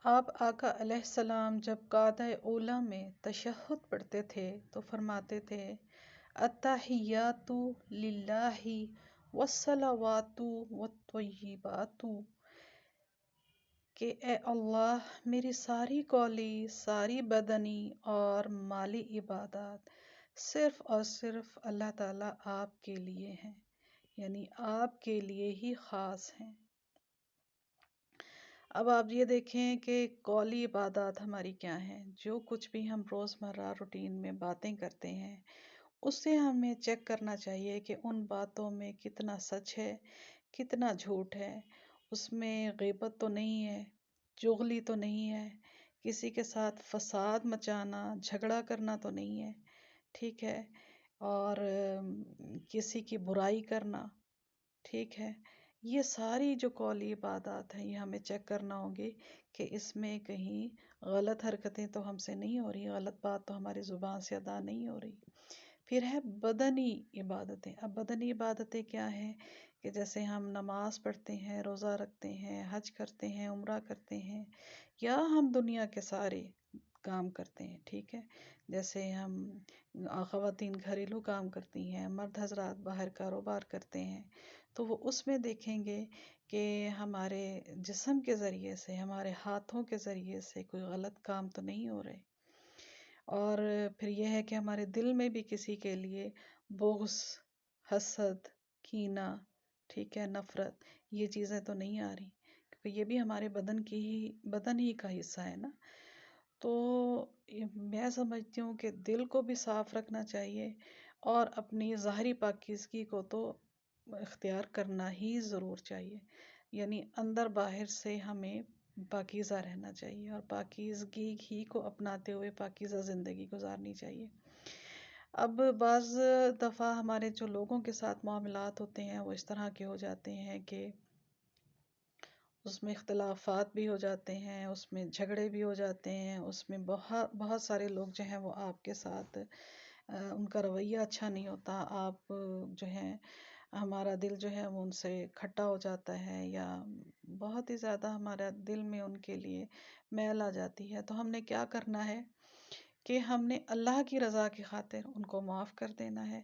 آپ آقا علیہ السلام جب قعدہ اولیٰ میں تشہد پڑھتے تھے تو فرماتے تھے التحیات للہ والصلوات والطیبات، کہ اے اللہ میری ساری قولی، ساری بدنی اور مالی عبادات صرف اور صرف اللہ تعالیٰ آپ کے لیے ہیں، یعنی آپ کے لیے ہی خاص ہیں۔ اب آپ یہ دیکھیں کہ قولی عبادات ہماری کیا ہیں۔ جو کچھ بھی ہم روزمرہ روٹین میں باتیں کرتے ہیں اس سے ہمیں چیک کرنا چاہیے کہ ان باتوں میں کتنا سچ ہے، کتنا جھوٹ ہے، اس میں غیبت تو نہیں ہے، چغلی تو نہیں ہے، کسی کے ساتھ فساد مچانا، جھگڑا کرنا تو نہیں ہے، ٹھیک ہے، اور کسی کی برائی کرنا، ٹھیک ہے۔ یہ ساری جو قولی عبادات ہیں یہ ہمیں چیک کرنا ہوگی کہ اس میں کہیں غلط حرکتیں تو ہم سے نہیں ہو رہی، غلط بات تو ہماری زبان سے ادا نہیں ہو رہی۔ پھر ہے بدنی عبادتیں۔ اب بدنی عبادتیں کیا ہیں کہ جیسے ہم نماز پڑھتے ہیں، روزہ رکھتے ہیں، حج کرتے ہیں، عمرہ کرتے ہیں، یا ہم دنیا کے سارے کام کرتے ہیں، ٹھیک ہے، جیسے ہم خواتین گھریلو کام کرتی ہیں، مرد حضرات باہر کاروبار کرتے ہیں، تو وہ اس میں دیکھیں گے کہ ہمارے جسم کے ذریعے سے، ہمارے ہاتھوں کے ذریعے سے کوئی غلط کام تو نہیں ہو رہے۔ اور پھر یہ ہے کہ ہمارے دل میں بھی کسی کے لیے بغض، حسد، کینہ، ٹھیک ہے، نفرت، یہ چیزیں تو نہیں آ رہی، کیونکہ یہ بھی ہمارے بدن ہی کا حصہ ہے نا۔ تو میں سمجھتی ہوں کہ دل کو بھی صاف رکھنا چاہیے اور اپنی ظاہری پاکیزگی کو تو اختیار کرنا ہی ضرور چاہیے، یعنی اندر باہر سے ہمیں پاکیزہ رہنا چاہیے اور پاکیزگی ہی کو اپناتے ہوئے پاکیزہ زندگی گزارنی چاہیے۔ اب بعض دفعہ ہمارے جو لوگوں کے ساتھ معاملات ہوتے ہیں وہ اس طرح کے ہو جاتے ہیں کہ اس میں اختلافات بھی ہو جاتے ہیں، اس میں جھگڑے بھی ہو جاتے ہیں، اس میں بہت سارے لوگ جو ہیں وہ آپ کے ساتھ ان کا رویہ اچھا نہیں ہوتا، آپ جو ہیں ہمارا دل جو ہے وہ ان سے کھٹا ہو جاتا ہے، یا بہت ہی زیادہ ہمارا دل میں ان کے لیے میل آ جاتی ہے۔ تو ہم نے کیا کرنا ہے کہ ہم نے اللہ کی رضا کی خاطر ان کو معاف کر دینا ہے۔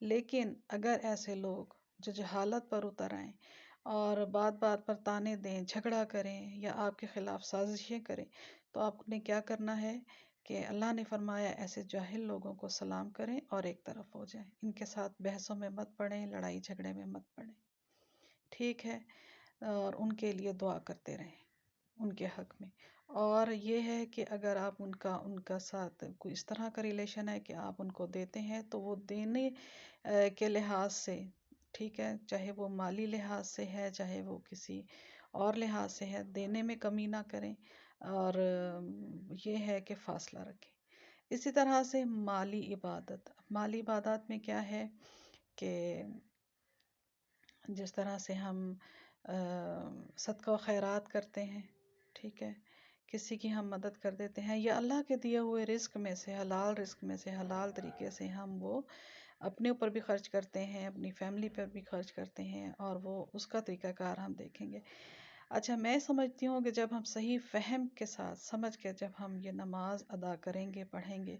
لیکن اگر ایسے لوگ جو جہالت پر اتر آئیں اور بات بات پر تانے دیں، جھگڑا کریں یا آپ کے خلاف سازشیں کریں، تو آپ نے کیا کرنا ہے کہ اللہ نے فرمایا ایسے جاہل لوگوں کو سلام کریں اور ایک طرف ہو جائیں، ان کے ساتھ بحثوں میں مت پڑیں، لڑائی جھگڑے میں مت پڑیں، ٹھیک ہے، اور ان کے لیے دعا کرتے رہیں ان کے حق میں۔ اور یہ ہے کہ اگر آپ ان کا ساتھ کوئی اس طرح کا ریلیشن ہے کہ آپ ان کو دیتے ہیں تو وہ دینے کے لحاظ سے، ٹھیک ہے، چاہے وہ مالی لحاظ سے ہے، چاہے وہ کسی اور لحاظ سے ہے، دینے میں کمی نہ کریں، اور یہ ہے کہ فاصلہ رکھیں۔ اسی طرح سے مالی عبادات میں کیا ہے کہ جس طرح سے ہم صدقہ و خیرات کرتے ہیں، ٹھیک ہے، کسی کی ہم مدد کر دیتے ہیں، یا اللہ کے دیے ہوئے رزق میں سے، حلال رزق میں سے، حلال طریقے سے ہم وہ اپنے اوپر بھی خرچ کرتے ہیں، اپنی فیملی پر بھی خرچ کرتے ہیں، اور وہ اس کا طریقہ کار ہم دیکھیں گے۔ اچھا، میں سمجھتی ہوں کہ جب ہم صحیح فہم کے ساتھ سمجھ کے جب ہم یہ نماز ادا کریں گے، پڑھیں گے،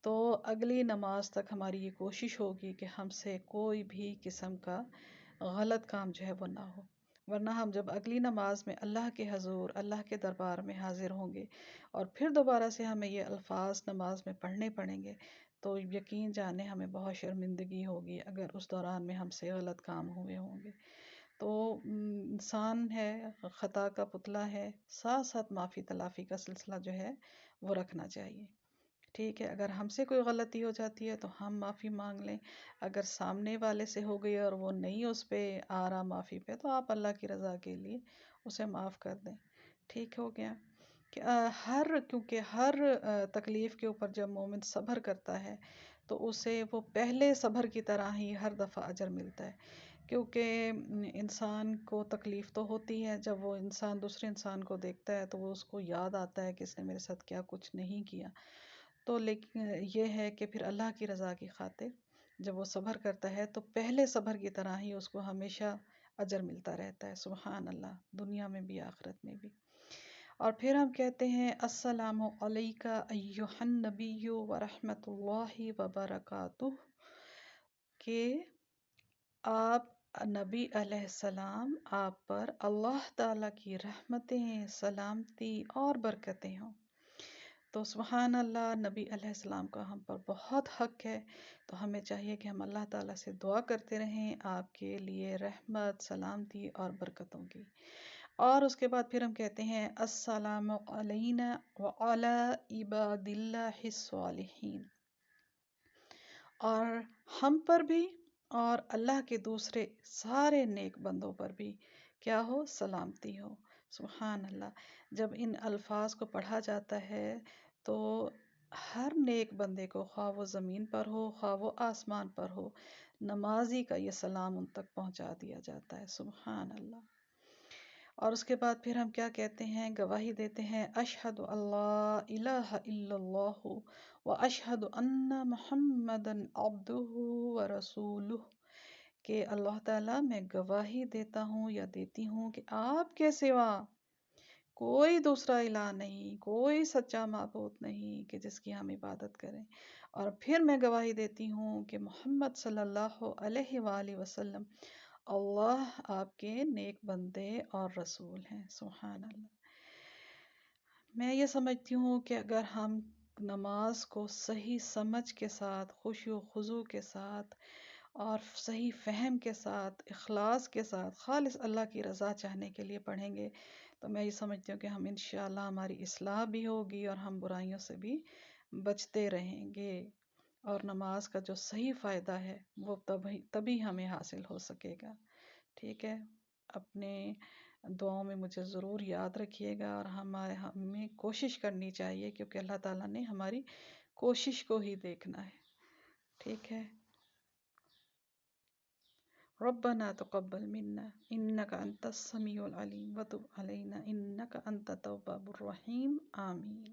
تو اگلی نماز تک ہماری یہ کوشش ہوگی کہ ہم سے کوئی بھی قسم کا غلط کام جو ہے وہ نہ ہو، ورنہ ہم جب اگلی نماز میں اللہ کے حضور، اللہ کے دربار میں حاضر ہوں گے اور پھر دوبارہ سے ہمیں یہ الفاظ نماز میں پڑھنے پڑیں گے، تو یقین جانے ہمیں بہت شرمندگی ہوگی اگر اس دوران میں ہم سے غلط کام ہوئے ہوں گے۔ تو انسان ہے، خطا کا پتلا ہے، ساتھ ساتھ معافی تلافی کا سلسلہ جو ہے وہ رکھنا چاہیے، ٹھیک ہے۔ اگر ہم سے کوئی غلطی ہو جاتی ہے تو ہم معافی مانگ لیں، اگر سامنے والے سے ہو گئی اور وہ نہیں اس پہ آ رہا معافی پہ، تو آپ اللہ کی رضا کے لیے اسے معاف کر دیں، ٹھیک ہو گیا۔ کہ کیونکہ ہر تکلیف کے اوپر جب مومن صبر کرتا ہے تو اسے وہ پہلے صبر کی طرح ہی ہر دفعہ اجر ملتا ہے، کیونکہ انسان کو تکلیف تو ہوتی ہے، جب وہ انسان دوسرے انسان کو دیکھتا ہے تو وہ اس کو یاد آتا ہے کہ اس نے میرے ساتھ کیا کچھ نہیں کیا، تو لیکن یہ ہے کہ پھر اللہ کی رضا کی خاطر جب وہ صبر کرتا ہے تو پہلے صبر کی طرح ہی اس کو ہمیشہ اجر ملتا رہتا ہے، سبحان اللہ، دنیا میں بھی آخرت میں بھی۔ اور پھر ہم کہتے ہیں السلام علیکہ ایہا النبی ورحمۃ اللہ وبرکاتہ، کہ آپ نبی علیہ السلام، آپ پر اللہ تعالیٰ کی رحمتیں، سلامتی اور برکتیں ہوں۔ تو سبحان اللہ، نبی علیہ السلام کا ہم پر بہت حق ہے، تو ہمیں چاہیے کہ ہم اللہ تعالیٰ سے دعا کرتے رہیں آپ کے لیے رحمت، سلامتی اور برکتوں کی۔ اور اس کے بعد پھر ہم کہتے ہیں السلام علینا وعلی عباد اللہ الصالحین، اور ہم پر بھی اور اللہ کے دوسرے سارے نیک بندوں پر بھی کیا ہو؟ سلامتی ہو۔ سبحان اللہ، جب ان الفاظ کو پڑھا جاتا ہے تو ہر نیک بندے کو، خواہ وہ زمین پر ہو خواہ وہ آسمان پر ہو، نمازی کا یہ سلام ان تک پہنچا دیا جاتا ہے۔ سبحان اللہ۔ اور اس کے بعد پھر ہم کیا کہتے ہیں؟ گواہی دیتے ہیں اشہد اللہ الہ الا اللہ و اشہد ان محمدن عبدہ و رسولہ، کہ اللہ تعالیٰ میں گواہی دیتا ہوں یا دیتی ہوں کہ آپ کے سوا کوئی دوسرا الہ نہیں، کوئی سچا معبود نہیں کہ جس کی ہم عبادت کریں، اور پھر میں گواہی دیتی ہوں کہ محمد صلی اللہ علیہ وآلہ وسلم اللہ آپ کے نیک بندے اور رسول ہیں۔ سبحان اللہ۔ میں یہ سمجھتی ہوں کہ اگر ہم نماز کو صحیح سمجھ کے ساتھ، خشوع و خضوع کے ساتھ اور صحیح فہم کے ساتھ، اخلاص کے ساتھ، خالص اللہ کی رضا چاہنے کے لیے پڑھیں گے، تو میں یہ سمجھتی ہوں کہ ہم انشاءاللہ ہماری اصلاح بھی ہوگی اور ہم برائیوں سے بھی بچتے رہیں گے، اور نماز کا جو صحیح فائدہ ہے وہ تبھی ہمیں حاصل ہو سکے گا۔ ٹھیک ہے، اپنے دعاؤں میں مجھے ضرور یاد رکھیے گا، اور ہمیں کوشش کرنی چاہیے، کیونکہ اللہ تعالیٰ نے ہماری کوشش کو ہی دیکھنا ہے۔ ٹھیک ہے، ربنا تقبل منا انك انت السميع العليم وتب علينا انك انت التواب الرحيم، آمین۔